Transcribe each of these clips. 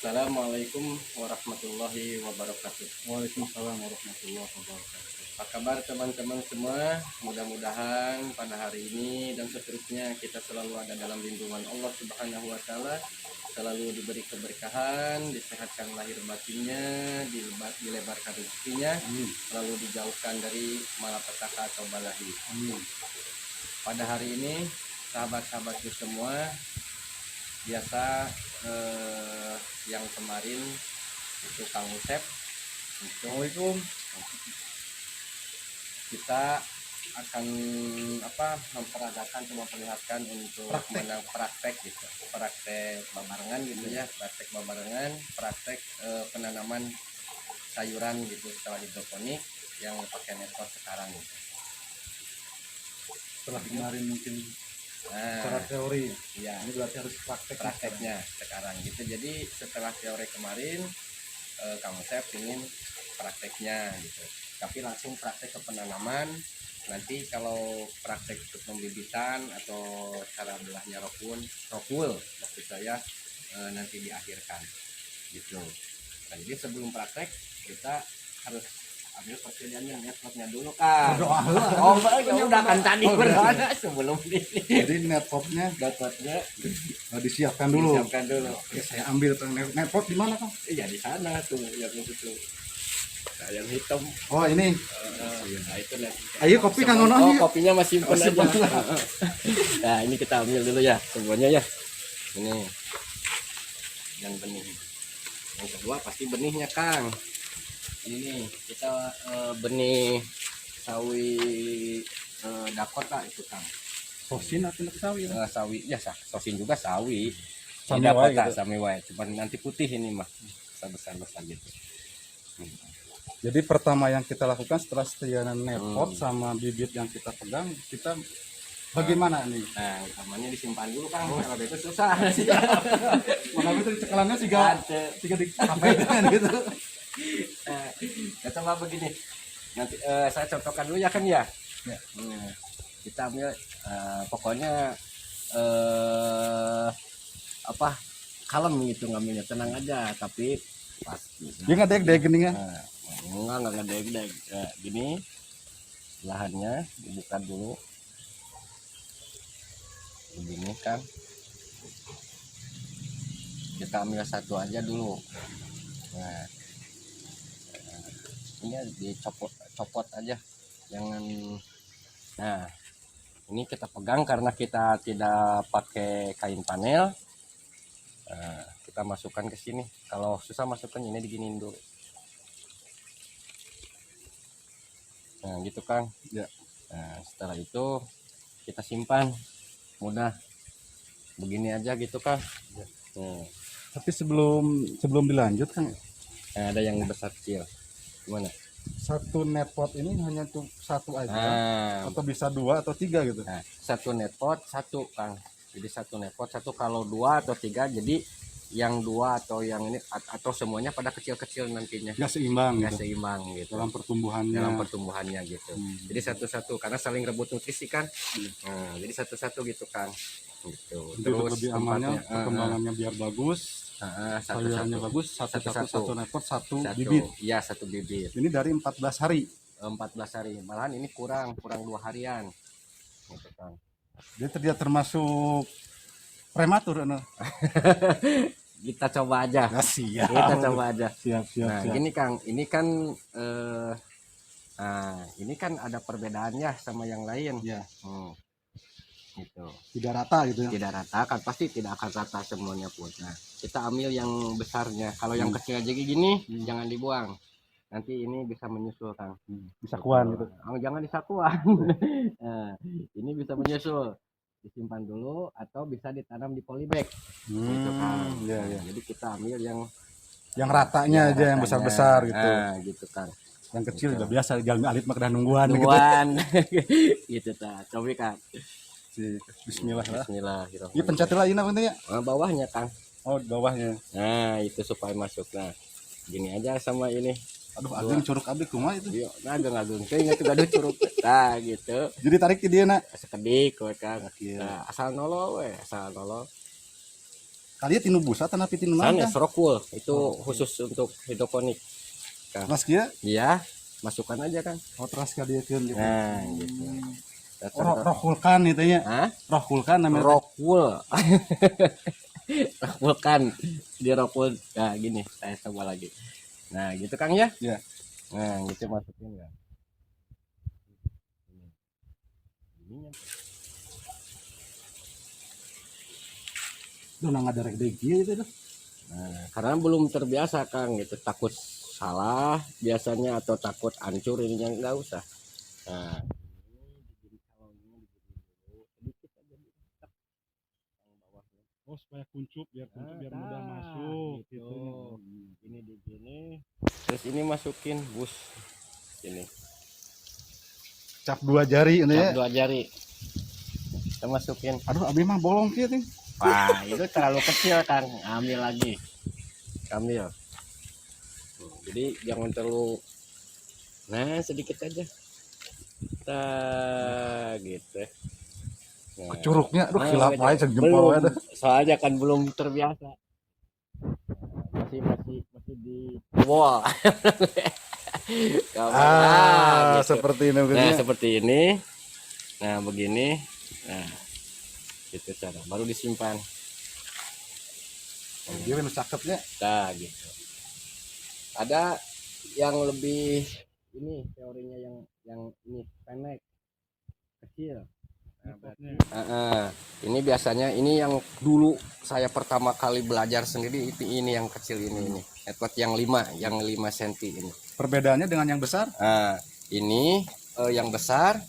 Assalamualaikum warahmatullahi wabarakatuh. Waalaikumsalam warahmatullahi wabarakatuh. Apa kabar teman-teman semua? Mudah-mudahan pada hari ini dan seterusnya kita selalu ada dalam lindungan Allah Subhanahu wa taala, selalu diberi keberkahan, disehatkan lahir batinnya, dilebarkan rezekinya, selalu dijauhkan dari malapetaka atau balahi. Pada hari ini sahabat-sahabatku semua, biasa yang kemarin itu Kang Usep Assalamualaikum. kita akan memperagakan atau memperlihatkan untuk praktek gitu, praktek babarengan gitu ya, praktek babarengan, praktek penanaman sayuran gitu setelah hidroponik yang pakai metode sekarang gitu. Setelah kemarin mungkin secara Nah, teori, ya ini berarti harus prakteknya sekarang gitu. Jadi setelah teori kemarin Kang Usep ingin prakteknya gitu, tapi langsung praktek ke penanaman. Nanti kalau praktek untuk pembibitan atau cara belahnya rokul maksud saya nanti diakhirkan gitu. Nah, jadi sebelum praktek kita harus ambil persediaannya, networknya dulu kan. Berdoa lah. Oh ya udah kan tadi berdoa sebelum ini. Jadi netpotnya Networknya disiapkan dulu. disiapkan dulu. Ya, saya ambil netpot di mana, Kang? Iya di sana tuh yang itu tuh. Nah, yang hitam. Oh, ini. Nah itu nanti. Ayo kopi Kang Ono. Oh kopinya masih simpen aja. simpen. Nah ini kita ambil dulu ya semuanya ya. Ini dan benih. Yang kedua pasti benihnya Kang. Ini kita benih sawi Dakota itu Kang. Sosin atau sawi? Sawi ya sosin juga sawi. Sami Dakota wae gitu. sami wae. Cuman nanti putih ini mah besar gitu. Jadi pertama yang kita lakukan setelah sediaan netpot sama bibit yang kita pegang, kita bagaimana nih? Nah, utamanya disimpan dulu Kang. Kalau itu susah. Mana itu cekalannya tiga di HP gitu. Kita coba begini. Nanti saya contohkan dulu ya Kang ya. Ya. Kita ambil pokoknya kalem gitu ngambilnya, tenang aja tapi pasti. Dia nggak deg gini kan? Enggak ngedeg-deg. Gini lahannya dibuka dulu. Begini kan. Kita ambil satu aja dulu. Nah, ini dicopot aja, jangan. Nah, ini kita pegang karena kita tidak pakai kain panel. Nah, kita masukkan ke sini. Kalau susah masukkan ini diginiin dulu. Nah, gitu Kang. Ya. Nah, setelah itu kita simpan. Mudah. Begini aja gitu Kang. Ya. Nah, Tapi sebelum dilanjut Kang, ada yang besar kecil. Gimana? satu netpot ini hanya untuk satu aja Nah, atau bisa dua atau tiga gitu? Nah, satu netpot satu Kang. Jadi satu netpot satu, kalau dua atau tiga jadi yang dua atau yang ini atau semuanya pada kecil-kecil nantinya. Nggak seimbang Nggak gitu seimbang gitu dalam pertumbuhannya. gitu. Jadi satu-satu karena saling rebut nutrisi kan. Nah, jadi satu-satu gitu Kang. Gitu. Jadi untuk lebih amannya tempatnya, perkembangannya biar bagus, sayurannya satu-satu. bagus, Satu-satu. satu netpot satu bibit. Iya, satu bibit. Ini dari 14 hari. 14 hari. Malahan ini kurang 2 harian. Gitu Kang. Dia tidak termasuk prematur Kita coba aja. siap. Kita coba aja. Siap. Nah, gini Kang, ini kan ini kan ada perbedaannya sama yang lain. Ya, Gitu. tidak rata gitu ya. Tidak rata kan, pasti tidak akan rata semuanya pun. Nah, kita ambil yang besarnya. Kalau yang kecil aja gini, jangan dibuang. Nanti ini bisa menyusul Kang. Bisa kuan gitu. Oh, jangan disakuan. Nah, ini bisa menyusul. Disimpan dulu atau bisa ditanam di polybag. Gitu Kang. Ya. Jadi kita ambil yang Yang ratanya aja yang besar-besar gitu. Nah, gitu Kang. Yang kecil juga biasa jalan alit mah kedah nungguan gitu. Nungguan. Gitu ta. Coba Kang. Bismillah lah. Bismillahirrahmanirrahim. Ini pencet lah ini apa ya? Bawahnya Kang. Oh, di bawahnya. Nah, itu supaya masuk. Nah, gini aja sama ini. Aduh, ageng curug abdi kumaha itu. Yuk, ageng kayaknya tuh gaduh curug. Nah, gitu. Jadi tarik ke dia nak. Sekedik we Kang. Oke. Nah, asal nolo we, asal nolo. Tadi tinu busa tapi tinu Sanes naon? rockwool itu khusus untuk hidroponik. Mas kieu Iya, masukkan aja kan. oh teras ka dieu gitu. Nah, gitu. Roh vulkan itu nya. Hah? Roh vulkan namanya. Rockwool. Rockwool kan di rockwool. Nah, gini, saya coba lagi. Nah, gitu Kang ya? Iya. Nah, gitu masukin ya. Duh nang ada rek deui kieu itu. Nah, karena belum terbiasa Kang gitu, takut salah biasanya atau takut hancur ininya enggak usah. Nah, Oh supaya kuncup biar mudah masuk gitu. Ini di sini. Terus ini masukin bus ini. Cap 2 jari ini ya. Cap 2 jari. Kita masukin. Aduh abi mah bolong kieu teh. Wah, itu terlalu kecil Kang. Ambil lagi. Ambil. Jadi jangan terlalu. Nah, sedikit aja. Nah, gitu. Nah, Curugnya aduh kilap gitu. wae cek jempol wae dah. Soalnya kan belum terbiasa. Masih di wall. Gitu. Seperti ini Nah, begini. seperti ini. Nah, begini. Nah, itu cara. Baru disimpan. Dia nu cakepnya. Nah, gitu. Ada yang lebih ini teorinya yang ini pendek kecil. Nah, berarti, ini biasanya ini yang dulu saya pertama kali belajar sendiri itu ini yang kecil ini metode yang 5 cm ini. Perbedaannya dengan yang besar? Nah, ini yang besar,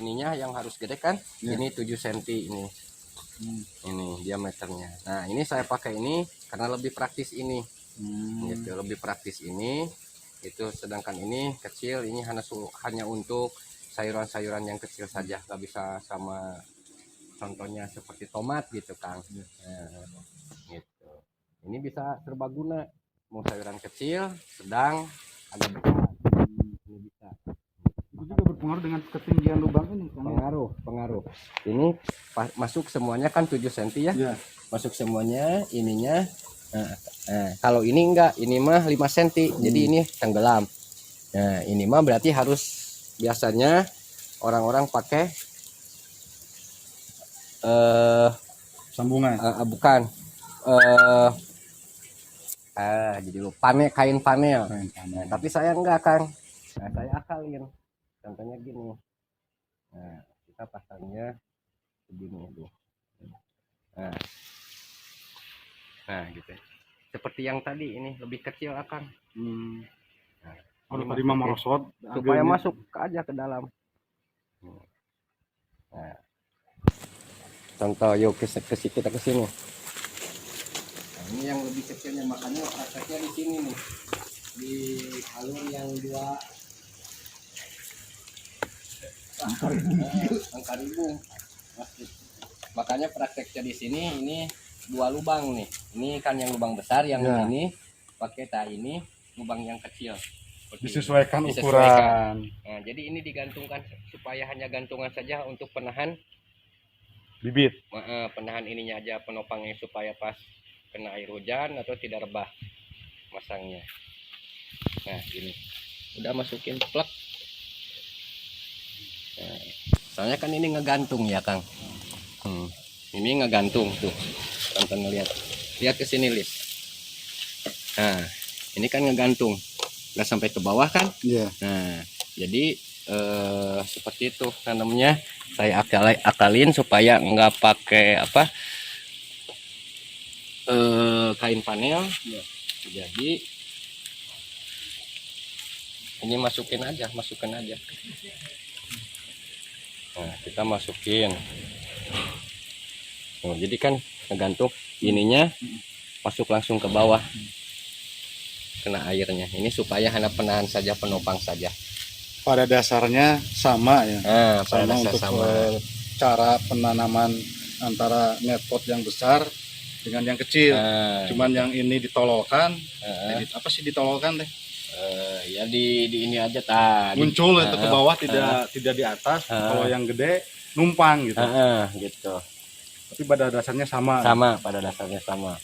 ininya yang harus gede kan? Ya. Ini 7 cm ini. Ini diameternya. Nah, ini saya pakai ini karena lebih praktis ini. Gitu, lebih praktis ini. Itu sedangkan ini kecil, ini hanya untuk sayuran-sayuran yang kecil saja, nggak bisa sama contohnya seperti tomat gitu Kang. Nah, gitu. Ini bisa serbaguna, mau sayuran kecil, sedang, agak besar. Ini bisa. Itu juga berpengaruh dengan ketinggian lubang ini. Pengaruh. Ini masuk semuanya kan 7 cm ya. Ya. Masuk semuanya ininya. Nah, kalau ini enggak, ini mah 5 cm. Jadi ini tenggelam. Nah, ini mah berarti harus biasanya orang-orang pakai Sambungan. bukan jadi lupa kain panel. Nah, tapi saya enggak Kang. Nah, saya akalin. Contohnya gini. Nah, kita pasangnya begini itu. Nah, gitu. Seperti yang tadi ini lebih kecil Kang. Nah, kalau tadi mah merosot supaya masuk aja ke dalam. Nah, contoh yuk kita ke sini. Nah, ini yang lebih kecilnya makanya prakteknya di sini nih, di alur yang 2 angka ribu. Makanya prakteknya di sini ini 2 lubang nih. Ini kan yang lubang besar, yang ini pakai ini lubang yang kecil. Disesuaikan ukuran. Nah, jadi ini digantungkan supaya hanya gantungan saja untuk penahan bibit. Penahan ininya aja, penopangnya supaya pas kena air hujan atau tidak rebah masangnya. Nah, gini. Udah masukin plug. Nah, soalnya kan ini ngegantung ya, Kang. Ini ngegantung tuh. Tonton ngeliat. Lihat ke sini, Lis. Nah, ini kan ngegantung. Nggak sampai ke bawah kan? Iya. Nah, jadi seperti itu namanya. Saya akalin supaya nggak pakai kain panel. Jadi ini masukin aja. Nah, kita masukin. Nah, jadi kan ngegantung ininya masuk langsung ke bawah. Kena airnya. Ini supaya hanya penahan saja, penopang saja. Pada dasarnya sama ya. Sama untuk cara penanaman antara netpot yang besar dengan yang kecil. Cuman yang ini ditololkan. Apa sih ditololkan teh? Ya di ini aja tadi. Muncul itu ke bawah, tidak di atas. Kalau yang gede numpang gitu. Gitu. Tapi pada dasarnya sama. Sama, pada dasarnya sama.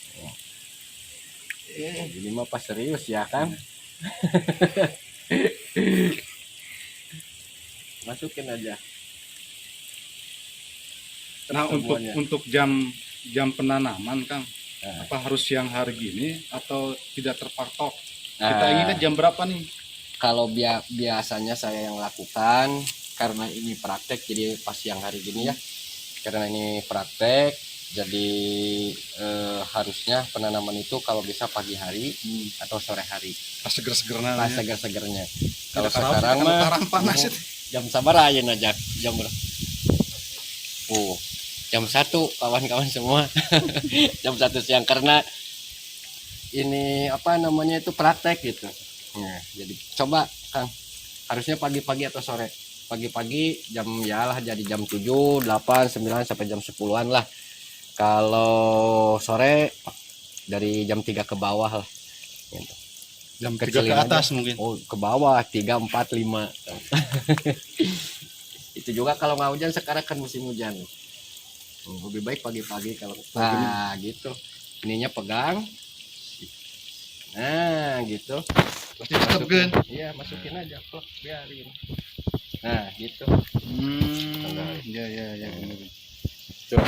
Ini mah pas serius ya kan. Masukin aja. Nah, Semuanya. untuk jam penanaman, Kang, Nah. apa harus siang hari gini atau tidak terpatok? Nah. Kita inginnya jam berapa nih? Kalau biasanya saya yang lakukan, karena ini praktek jadi pas siang hari gini ya, karena ini praktek jadi harusnya penanaman itu kalau bisa pagi hari atau sore hari Pas seger-seger pas namanya. segar-segarnya. Kalau sekarang mah panas itu. jam sabar aja aja jam jam 1 kawan-kawan semua. Jam 1 siang karena ini apa namanya itu praktek gitu. Nah, jadi coba Kang, harusnya pagi-pagi atau sore. Pagi-pagi jam ya lah jadi jam 7, 8, 9 sampai jam 10-an lah. Kalau sore dari jam 3 ke bawah lah. Gitu. Jam 3 Kecilin ke atas aja. mungkin. Oh, ke bawah 3, 4, 5. Itu juga kalau nggak hujan, sekarang kan musim hujan. Lebih baik pagi-pagi kalau gitu. Ininya pegang. Nah, gitu. Masukin. Iya, masukin aja, plok, biarin. Nah, gitu. Ya. Tuh.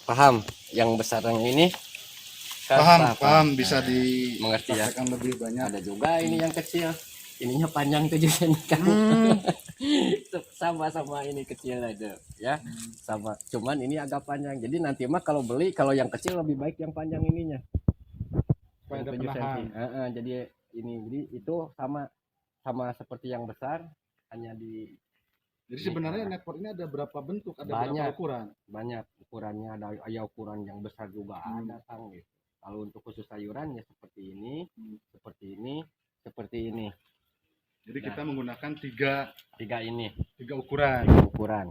Paham? Yang besar yang ini? Paham. Bisa mengerti ya. lebih banyak. Ada juga ini yang kecil. Ininya panjang 7 cm kan. Sama ini kecil aja ya. Sama. Cuman ini agak panjang. Jadi nanti mah kalau beli, kalau yang kecil lebih baik yang panjang ininya. Supaya ada 7 penahan. cm. Jadi itu sama seperti yang besar, hanya di. Jadi sebenarnya netpot ini ada berapa bentuk? Ada Banyak. berapa ukuran? Banyak ukurannya, ada ukuran yang besar juga ada Kang gitu. Kalau untuk khusus sayuran ya seperti ini, seperti ini. Jadi kita menggunakan tiga ukuran.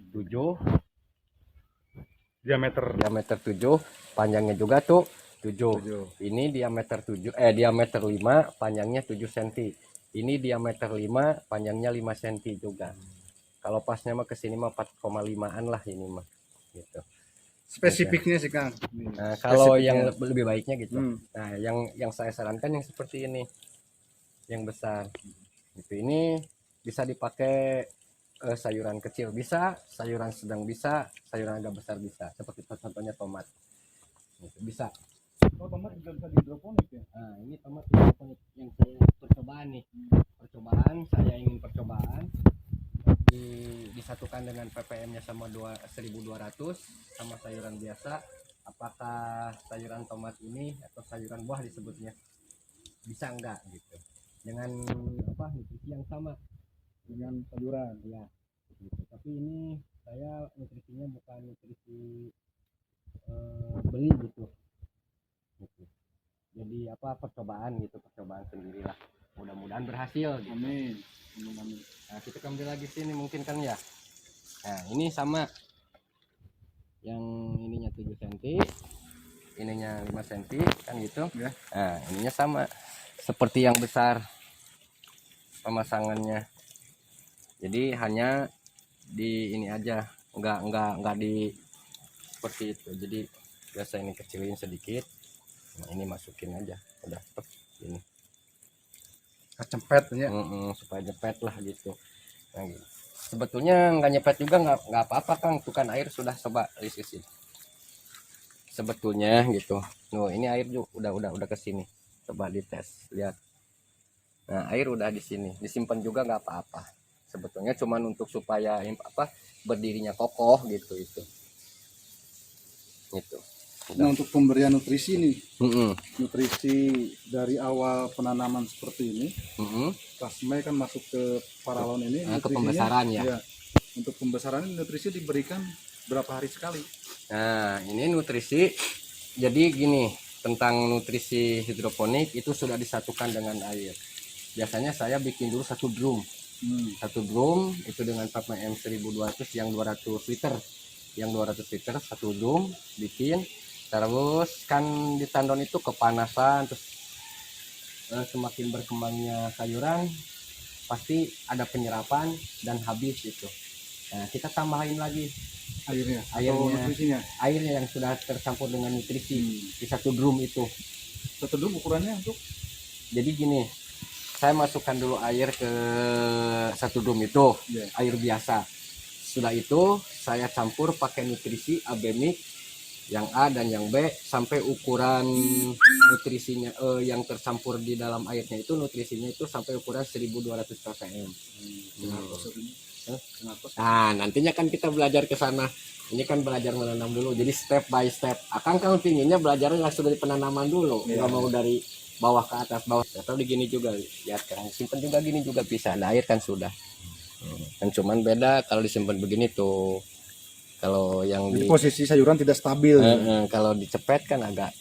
7 Diameter 7, panjangnya juga tuh 7. Ini diameter 5, panjangnya 7 cm. Ini diameter 5, panjangnya 5 cm juga. Kalau pasnya mah kesini mah 4,5-an lah ini mah gitu. Spesifiknya sih Kang. Nah, kalau yang lebih baiknya gitu. Nah, yang saya sarankan yang seperti ini. Yang besar. Gitu. Ini bisa dipakai sayuran kecil bisa, sayuran sedang bisa, sayuran agak besar bisa. Seperti contohnya tomat. Gitu. Bisa. Oh, tomat juga bisa di hidroponik ya? Nah, ini tomat hidroponik yang saya percobaan nih. Saya ingin percobaan disatukan dengan ppm-nya sama 1200 sama sayuran biasa. Apakah sayuran tomat ini atau sayuran buah disebutnya bisa enggak gitu dengan nutrisi yang sama dengan sayuran ya gitu. Tapi ini saya nutrisinya bukan nutrisi beli gitu. Jadi percobaan sendirilah, mudah-mudahan berhasil gitu. Amin. Nah, kita ambil lagi sini mungkin kan ya. Nah, ini sama yang ininya 7 cm, ininya 5 cm kan gitu ya. Nah, ininya sama seperti yang besar pemasangannya. Jadi hanya di ini aja, enggak di seperti itu. Jadi biasa ini kecilin sedikit. Nah, ini masukin aja udah ini kecempet ya. Supaya jepet lah gitu. Nah, gitu. Sebetulnya nggak nyepet juga nggak apa-apa Kang, tuh kan air sudah coba isisin sebetulnya gitu. Ini air juga udah ke sini, coba dites lihat. Nah, air udah di sini, disimpan juga nggak apa-apa sebetulnya, cuman untuk supaya berdirinya kokoh gitu itu. Nah, untuk pemberian nutrisi nih, nutrisi dari awal penanaman seperti ini, pas Mei kan masuk ke paralon ini, ke pembesaran ya. Untuk pembesaran nutrisi diberikan berapa hari sekali? Nah, ini nutrisi, jadi gini, tentang nutrisi hidroponik itu sudah disatukan dengan air. Biasanya saya bikin dulu satu drum itu dengan ppm 1200 yang 200 liter, satu drum bikin. Terus kan di tandon itu kepanasan, terus semakin berkembangnya sayuran pasti ada penyerapan dan habis itu. Nah, kita tambahin lagi airnya, atau Airnya. nutrisinya. Airnya yang sudah tercampur dengan nutrisi di satu drum itu. Satu drum ukurannya untuk Jadi gini, saya masukkan dulu air ke satu drum itu, ya. air biasa. Sudah itu saya campur pakai nutrisi AB mix yang A dan yang B sampai ukuran nutrisinya yang tercampur di dalam airnya itu nutrisinya itu sampai ukuran 1200 ppm. Nah, nantinya kan kita belajar ke sana. Ini kan belajar menanam dulu. Jadi step by step. Akang kan pinginnya belajarnya langsung dari penanaman dulu, nggak mau dari bawah ke atas bawah. Atau begini juga, lihat kan simpan juga gini juga bisa. Ada air kan sudah. Kan cuman beda kalau disimpan begini tuh. Kalau yang Jadi posisi sayuran tidak stabil, kalau dicepet kan agak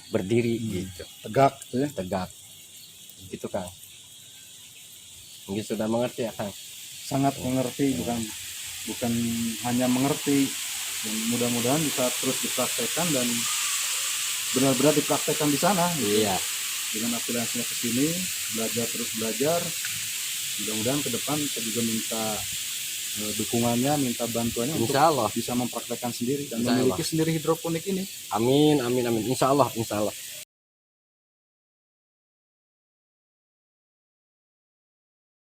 berdiri gitu, tegak, gitu ya. tegak. Gitu Kang. Mungkin sudah mengerti ya Kang. Sangat mengerti, bukan hanya mengerti. Dan mudah-mudahan bisa terus dipraktekkan dan benar-benar dipraktekkan di sana. Gitu. Iya. Dengan aplikasinya ke sini, terus belajar. Mudah-mudahan ke depan saya juga minta dukungannya, minta bantuannya Insya Allah. untuk bisa mempraktekkan sendiri dan Insya Allah. memiliki sendiri hidroponik ini. Amin, amin, amin. Insya Allah, insya Allah.